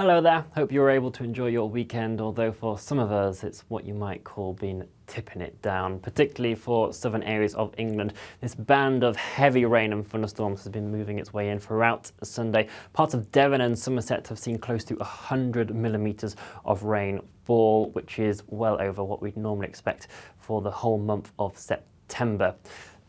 Hello there, hope you were able to enjoy your weekend, although for some of us it's what you might call been tipping it down, particularly for southern areas of England. This band of heavy rain and thunderstorms has been moving its way in throughout Sunday. Parts of Devon and Somerset have seen close to 100 millimetres of rain fall, which is well over what we'd normally expect for the whole month of September.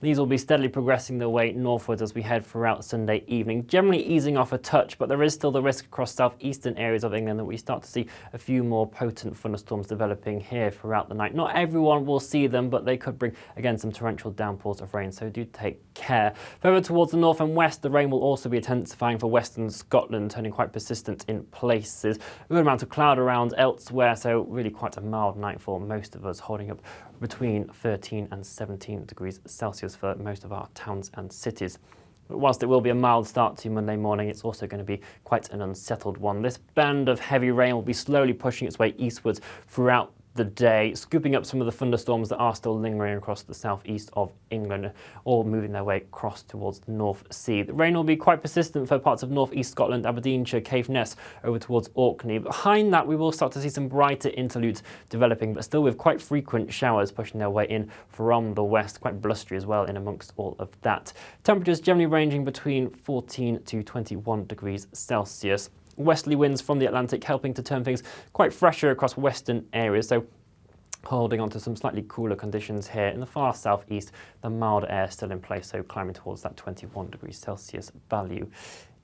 These will be steadily progressing their way northwards as we head throughout Sunday evening, generally easing off a touch, but there is still the risk across southeastern areas of England that we start to see a few more potent thunderstorms developing here throughout the night. Not everyone will see them, but they could bring, again, some torrential downpours of rain, so do take care. Further towards the north and west, the rain will also be intensifying for western Scotland, turning quite persistent in places. A good amount of cloud around elsewhere, so really quite a mild night for most of us, holding up between 13 and 17 degrees Celsius for most of our towns and cities. But whilst it will be a mild start to Monday morning, it's also going to be quite an unsettled one. This band of heavy rain will be slowly pushing its way eastwards throughout the day, scooping up some of the thunderstorms that are still lingering across the southeast of England, all moving their way across towards the North Sea. The rain will be quite persistent for parts of northeast Scotland, Aberdeenshire, Caithness, over towards Orkney. Behind that, we will start to see some brighter interludes developing, but still with quite frequent showers pushing their way in from the west, quite blustery as well in amongst all of that. Temperatures generally ranging between 14 to 21 degrees Celsius. Westerly winds from the Atlantic helping to turn things quite fresher across western areas, so holding on to some slightly cooler conditions here. In the far southeast, the mild air still in place, so climbing towards that 21 degrees Celsius value.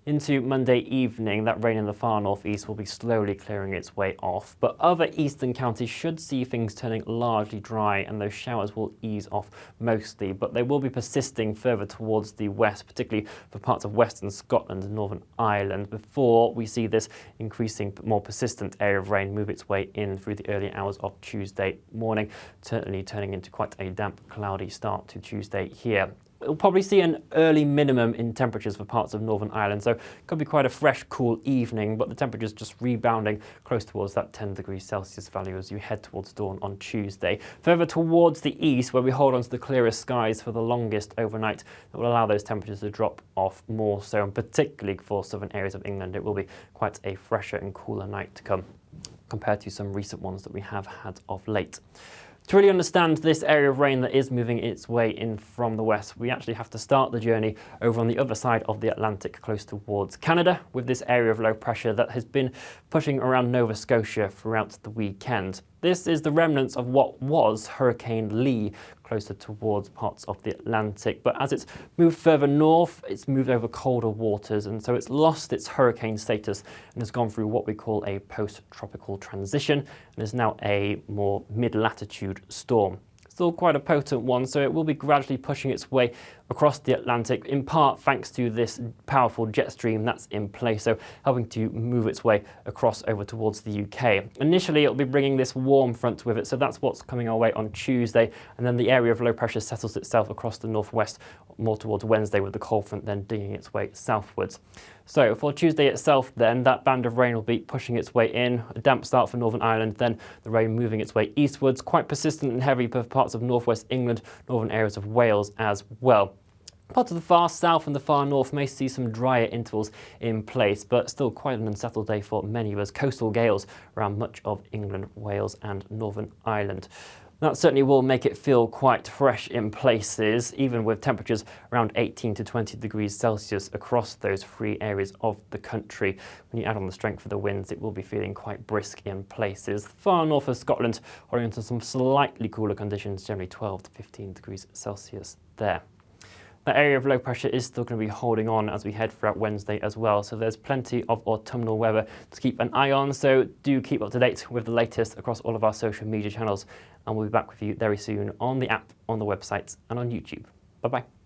Into Monday evening, that rain in the far northeast will be slowly clearing its way off, but other eastern counties should see things turning largely dry, and those showers will ease off mostly, but they will be persisting further towards the west, particularly for parts of western Scotland and Northern Ireland, before we see this increasing, more persistent area of rain move its way in through the early hours of Tuesday morning, certainly turning into quite a damp, cloudy start to Tuesday here. We'll probably see an early minimum in temperatures for parts of Northern Ireland, so it could be quite a fresh, cool evening, but the temperatures just rebounding close towards that 10 degrees Celsius value as you head towards dawn on Tuesday. Further towards the east, where we hold on to the clearest skies for the longest overnight, that will allow those temperatures to drop off more so, and particularly for southern areas of England, it will be quite a fresher and cooler night to come compared to some recent ones that we have had of late. To really understand this area of rain that is moving its way in from the west, we actually have to start the journey over on the other side of the Atlantic, close towards Canada, with this area of low pressure that has been pushing around Nova Scotia throughout the weekend. This is the remnants of what was Hurricane Lee, closer towards parts of the Atlantic, but as it's moved further north, it's moved over colder waters, and so it's lost its hurricane status and has gone through what we call a post-tropical transition, and is now a more mid-latitude storm. Still quite a potent one, so it will be gradually pushing its way across the Atlantic, in part thanks to this powerful jet stream that's in place, so helping to move its way across over towards the UK. Initially, it'll be bringing this warm front with it, so that's what's coming our way on Tuesday, and then the area of low pressure settles itself across the northwest more towards Wednesday, with the cold front then digging its way southwards. So for Tuesday itself then, that band of rain will be pushing its way in, a damp start for Northern Ireland, then the rain moving its way eastwards, quite persistent and heavy for parts of northwest England, northern areas of Wales as well. Parts of the far south and the far north may see some drier intervals in place, but still quite an unsettled day for many of us. Coastal gales around much of England, Wales and Northern Ireland. That certainly will make it feel quite fresh in places, even with temperatures around 18 to 20 degrees Celsius across those three areas of the country. When you add on the strength of the winds, it will be feeling quite brisk in places. Far north of Scotland, or into some slightly cooler conditions, generally 12 to 15 degrees Celsius there. That area of low pressure is still going to be holding on as we head throughout Wednesday as well, so there's plenty of autumnal weather to keep an eye on, so do keep up to date with the latest across all of our social media channels, and we'll be back with you very soon on the app, on the website and on YouTube. Bye bye.